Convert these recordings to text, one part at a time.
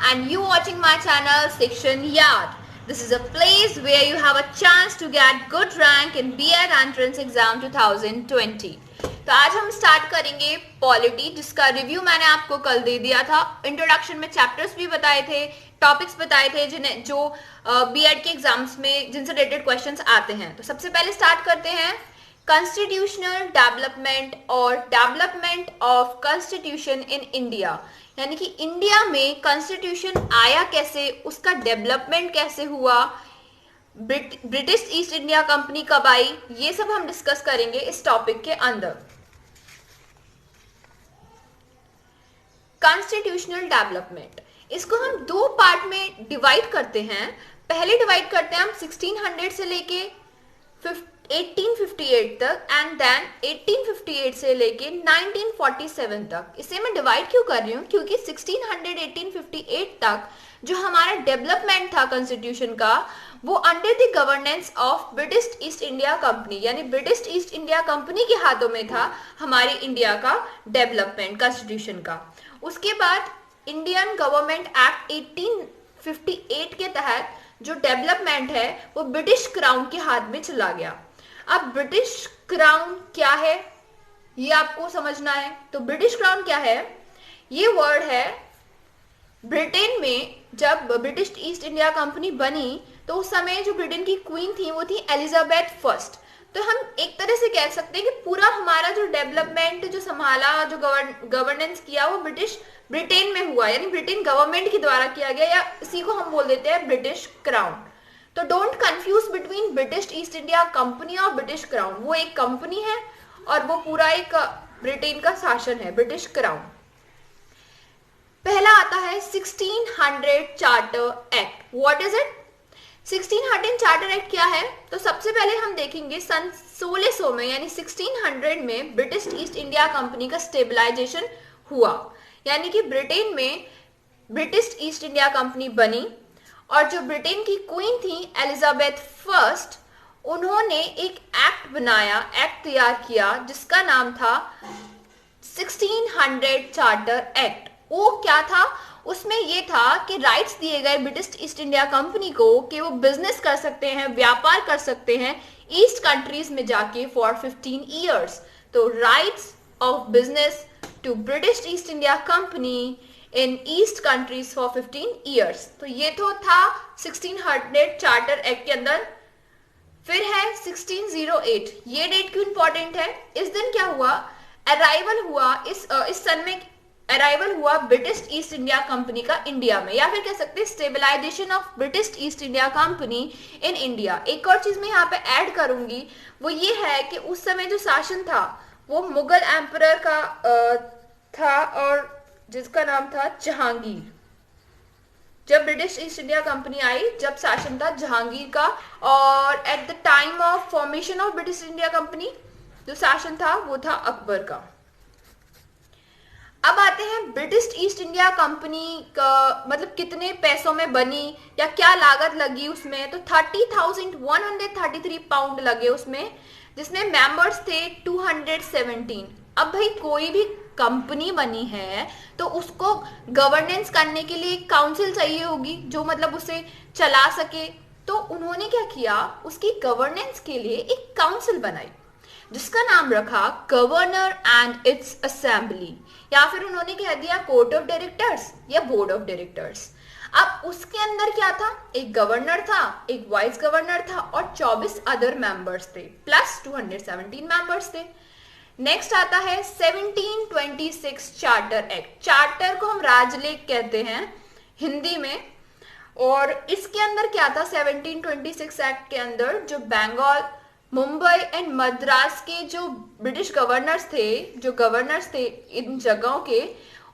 and you watching my channel Section Yard. This is a place where you have a chance to get good rank in B.Ed Entrance Exam 2020. तो आज हम start करेंगे polity, जिसका review मैंने आपको कल दे दिया था। इंट्रोडक्शन में चैप्टर्स भी बताए थे, टॉपिक्स बताए थे जिन्हें जो B.Ed के एग्जाम्स में जिनसे रिलेटेड क्वेश्चंस आते हैं। तो सबसे पहले स्टार्ट करते हैं कॉन्स्टिट्यूशनल डेवलपमेंट और development of constitution in India, यानी कि इंडिया में कॉन्स्टिट्यूशन आया कैसे, उसका डेवलपमेंट कैसे हुआ, ब्रिटिश ईस्ट इंडिया कंपनी कब आई, ये सब हम डिस्कस करेंगे इस टॉपिक के अंदर। कॉन्स्टिट्यूशनल डेवलपमेंट, इसको हम दो पार्ट में डिवाइड करते हैं। पहले डिवाइड करते हैं हम 1600 से लेके 1858 तक एंड देन 1858 से लेके 1947 तक। इसे मैं डिवाइड क्यों कर रही हूँ, क्योंकि 1600 1858 तक जो हमारा डेवलपमेंट था कॉन्स्टिट्यूशन का, वो under the governance of British East India company, यानी ब्रिटिश ईस्ट इंडिया कंपनी के हाथों में था हमारे इंडिया का डेवलपमेंट कॉन्स्टिट्यूशन का। उसके बाद इंडियन गवर्नमेंट एक्ट 1858 के तहत जो डेवलपमेंट है वो ब्रिटिश क्राउन के हाथ में चला गया। अब ब्रिटिश क्राउन क्या है ये आपको समझना है। तो ब्रिटिश क्राउन क्या है, ये वर्ड है ब्रिटेन में जब ब्रिटिश ईस्ट इंडिया कंपनी बनी तो उस समय जो ब्रिटेन की क्वीन थी वो थी एलिजाबेथ फर्स्ट। तो हम एक तरह से कह सकते हैं कि पूरा हमारा जो डेवलपमेंट जो संभाला, जो गवर्नेंस किया, वो ब्रिटेन में हुआ, यानी ब्रिटेन गवर्नमेंट के द्वारा किया गया, या इसी को हम बोल देते हैं ब्रिटिश क्राउन। तो don't confuse between British East India company और ब्रिटिश क्राउन। वो एक कंपनी है और वो पूरा एक ब्रिटेन का शासन है, ब्रिटिश क्राउन। पहला आता है 1600 charter act. What is it? 1600 charter act क्या है? तो सबसे पहले हम देखेंगे सन 1600 में, यानी 1600 में ब्रिटिश ईस्ट इंडिया कंपनी का स्टेबलाइजेशन हुआ, यानी कि ब्रिटेन में ब्रिटिश ईस्ट इंडिया कंपनी बनी और जो ब्रिटेन की क्वीन थी एलिजाबेथ फर्स्ट, उन्होंने एक एक्ट बनाया, एक्ट तैयार किया जिसका नाम था 1600 चार्टर एक्ट। वो क्या था? उसमें ये था कि राइट्स दिए गए ब्रिटिश ईस्ट इंडिया कंपनी को कि वो बिजनेस कर सकते हैं, व्यापार कर सकते हैं ईस्ट कंट्रीज में जाके फॉर 15 ईयर्स। तो rights of business to British East India company in East countries for 15 years. तो ये तो था 1600 चार्टर एक्ट के अंदर। फिर है 1608। ये डेट क्यों इंपॉर्टेंट है? इस दिन क्या हुआ? अराइवल हुआ इस सन में अराइवल हुआ ब्रिटिश ईस्ट इंडिया कंपनी का इंडिया में, या फिर कह सकते हैं stabilisation of British East India company in India. एक और चीज मैं यहाँ पे ऐड करूंगी, वो ये है कि उस समय जो शासन था वो मुगल एम्परर का था, और जिसका नाम था जहांगीर। जब ब्रिटिश ईस्ट इंडिया कंपनी आई, जब शासन था जहांगीर का, और at the time of formation of British India company जो शासन था वो था अकबर का। अब आते हैं ब्रिटिश ईस्ट इंडिया कंपनी का मतलब कितने पैसों में बनी या क्या लागत लगी उसमें। तो 30,133 पाउंड लगे उसमें, जिसमें मेंबर्स थे 217। अब भाई कोई भी कंपनी बनी है तो उसको गवर्नेंस करने के लिए एक काउंसिल चाहिए होगी जो मतलब उसे चला सके। तो उन्होंने क्या किया, उसकी गवर्नेंस के लिए एक काउंसिल बनाई जिसका नाम रखा गवर्नर एंड इट्स असेंबली, या फिर उन्होंने कह दिया कोर्ट ऑफ डायरेक्टर्स या बोर्ड ऑफ डायरेक्टर्स। अब उसके अंदर क्या था? एक गवर्नर था, एक वाइस गवर्नर था और 24 अदर मेंबर्स थे, प्लस 217 मेंबर्स थे। नेक्स्ट आता है 1726 चार्टर एक्ट। चार्टर को हम राजलेख कहते हैं हिंदी में, और इसके अंदर क्या था? 1726 एक्ट के अंदर जो बंगाल, मुंबई एंड मद्रास के जो ब्रिटिश गवर्नर्स थे इन जगहों के,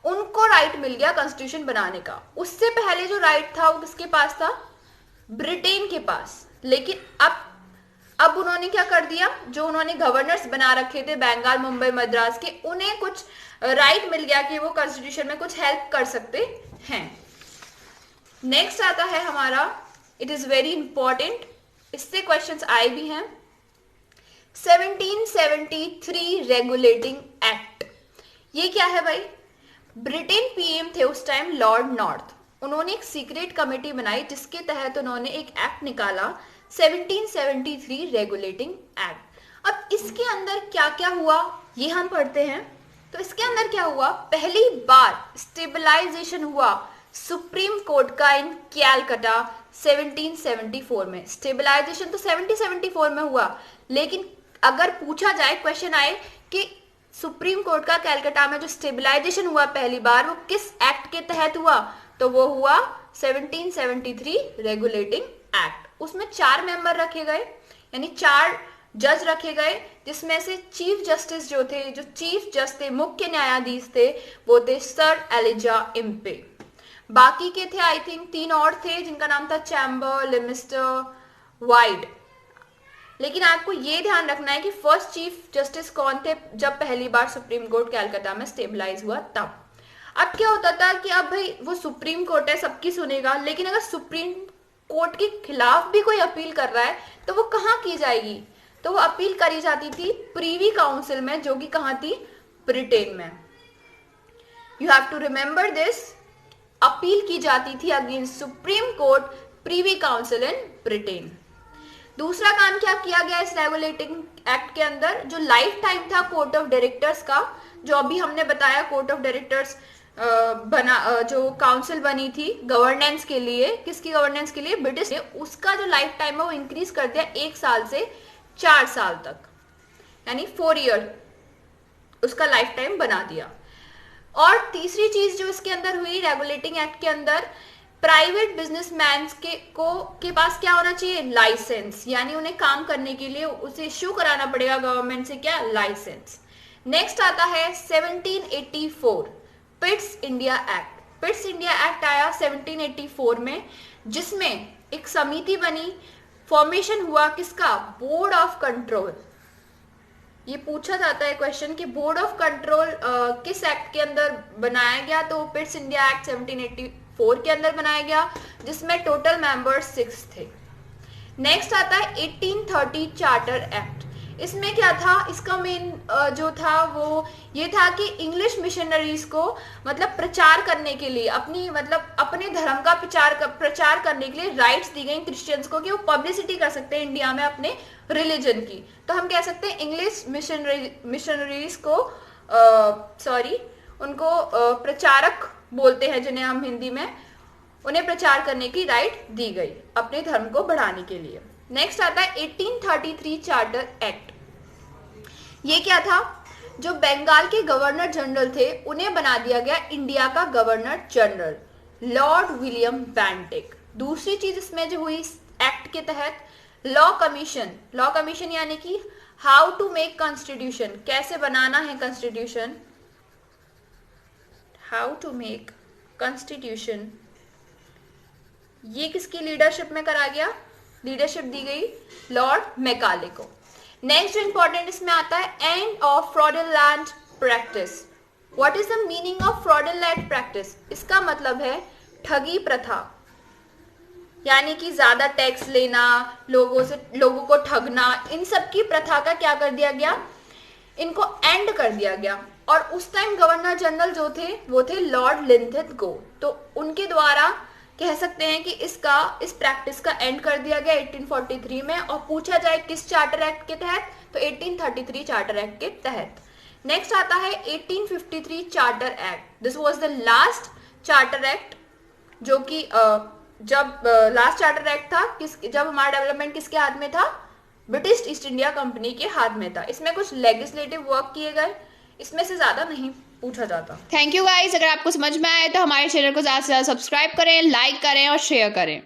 उनको राइट मिल गया कॉन्स्टिट्यूशन बनाने का। उससे पहले जो राइट था वो किसके पास था? ब्रिटेन के पास। लेकिन अब उन्होंने क्या कर दिया, जो उन्होंने गवर्नर्स बना रखे थे बंगाल, मुंबई, मद्रास के, उन्हें कुछ राइट मिल गया कि वो कॉन्स्टिट्यूशन में कुछ हेल्प कर सकते हैं। नेक्स्ट आता है हमारा, इट इज वेरी इंपॉर्टेंट, इससे क्वेश्चंस आए भी हैं, 1773 रेगुलेटिंग एक्ट। ये क्या है भाई? ब्रिटेन पीएम थे उस टाइम लॉर्ड नॉर्थ, उन्होंने एक सीक्रेट कमेटी बनाई जिसके तहत उन्होंने एक एक्ट निकाला 1773 रेगुलेटिंग एक्ट। अब इसके अंदर क्या क्या हुआ ये हम पढ़ते हैं। तो इसके अंदर क्या हुआ, पहली बार स्टेबलाइजेशन हुआ सुप्रीम कोर्ट का इन कैलकाटा 1774 में। स्टेबलाइजेशन तो 1774 में हुआ, लेकिन अगर पूछा जाए, क्वेश्चन आए कि सुप्रीम कोर्ट का कैलकाटा में जो स्टेबलाइजेशन हुआ पहली बार, वो किस एक्ट के तहत हुआ, तो वो हुआ 1773 रेगुलेटिंग एक्ट। उसमें 4 मेंबर रखे गए, यानी 4 जज रखे गए, जिसमें से चीफ जस्टिस जो थे, जो चीफ जज थे, मुख्य न्यायाधीश थे, वो थे सर एलिजा इम्पे। बाकी के थे आई थिंक 3 और थे जिनका नाम था चैम्बर, लिमिस्टर, वाइड। लेकिन आपको ये ध्यान रखना है कि फर्स्ट चीफ जस्टिस कौन थे जब पहली बार सुप्रीम कोर्ट कैलकाटा में स्टेबलाइज हुआ तब। अब क्या होता था कि अब भाई वो सुप्रीम कोर्ट है, सबकी सुनेगा, लेकिन अगर सुप्रीम कोर्ट के खिलाफ भी कोई अपील कर रहा है तो वो कहाँ की जाएगी, तो वो अपील करी जाती थी प्रीवी काउंसिल में, जो कि कहाँ थी, ब्रिटेन में। You have to remember this, appeal की जाती थी against supreme court, privy council in Britain. दूसरा काम क्या किया गया इस रेगुलेटिंग एक्ट के अंदर, जो लाइफ टाइम था कोर्ट ऑफ डायरेक्टर्स का, जो अभी हमने बताया कोर्ट ऑफ डायरेक्टर्स जो काउंसिल बनी थी गवर्नेंस के लिए, किसकी गवर्नेंस के लिए, ब्रिटिश ने, उसका जो लाइफ टाइम है वो इंक्रीज कर दिया 1 साल से 4 साल तक, यानी 4 ईयर उसका लाइफ टाइम बना दिया। और तीसरी चीज जो इसके अंदर हुई रेगुलेटिंग एक्ट के अंदर, प्राइवेट बिजनेसमैन के पास क्या होना चाहिए, लाइसेंस, यानी उन्हें काम करने के लिए उसे इश्यू कराना पड़ेगा गवर्नमेंट से क्या, लाइसेंस। नेक्स्ट आता है 1784 Pitt's India act. Pitt's India act आया 1784 में, जिसमें एक समिति बनी, फॉर्मेशन हुआ किसका, बोर्ड ऑफ कंट्रोल। ये पूछा जाता है क्वेश्चन कि बोर्ड ऑफ कंट्रोल किस एक्ट के अंदर बनाया गया, तो पिट्स इंडिया एक्ट 1784 के अंदर बनाया गया, जिसमें टोटल मेंबर्स 6 थे। नेक्स्ट आता है 1830 चार्टर एक्ट। इसमें क्या था, इसका मेन जो था वो ये था कि इंग्लिश मिशनरीज को मतलब प्रचार करने के लिए, अपने धर्म का प्रचार करने के लिए राइट्स दी गई क्रिश्चियंस को कि वो पब्लिसिटी कर सकते हैं इंडिया में अपने रिलीजन की। तो हम कह सकते हैं इंग्लिश मिशनरीज को उनको प्रचारक बोलते हैं, जिन्हें हम हिंदी में, उन्हें प्रचार करने की राइट दी गई अपने धर्म को बढ़ाने के लिए। नेक्स्ट आता है 1833 चार्टर एक्ट। ये क्या था, जो बंगाल के गवर्नर जनरल थे उन्हें बना दिया गया इंडिया का governor general, Lord William Bentinck. दूसरी चीज इसमें जो हुई एक्ट के तहत, लॉ कमीशन यानी कि हाउ टू मेक कॉन्स्टिट्यूशन, कैसे बनाना है constitution, how to make constitution, ये किसकी लीडरशिप में करा गया, लीडरशिप दी गई लॉर्ड मैकाले को। नेक्स्ट जो इंपॉर्टेंट इसमें आता है end of fraudulent practice. What is the meaning of fraudulent practice, इसका मतलब है ठगी प्रथा, यानी कि ज्यादा टैक्स लेना, लोगों को ठगना, इन सब की प्रथा का क्या कर दिया गया, इनको एंड कर दिया गया। और उस टाइम गवर्नर जनरल जो थे वो थे लॉर्ड लिंथिगो, तो उनके द्वारा कह सकते हैं कि इस प्रैक्टिस का एंड कर दिया गया 1843 में। और पूछा जाए किस चार्टर एक्ट के तहत, तो 1833 चार्टर एक्ट के तहत। नेक्स्ट आता है 1853 charter act. This was the last charter act, जो कि जब लास्ट चार्टर एक्ट था जब हमारा डेवलपमेंट किसके हाथ में था, ब्रिटिश ईस्ट इंडिया कंपनी के हाथ में था। इसमें कुछ लेजिस्लेटिव वर्क किए गए, इसमें से ज्यादा नहीं पूछा जाता। थैंक यू गाइस, अगर आपको समझ में आए तो हमारे चैनल को ज़्यादा से ज़्यादा सब्सक्राइब करें, लाइक करें और शेयर करें।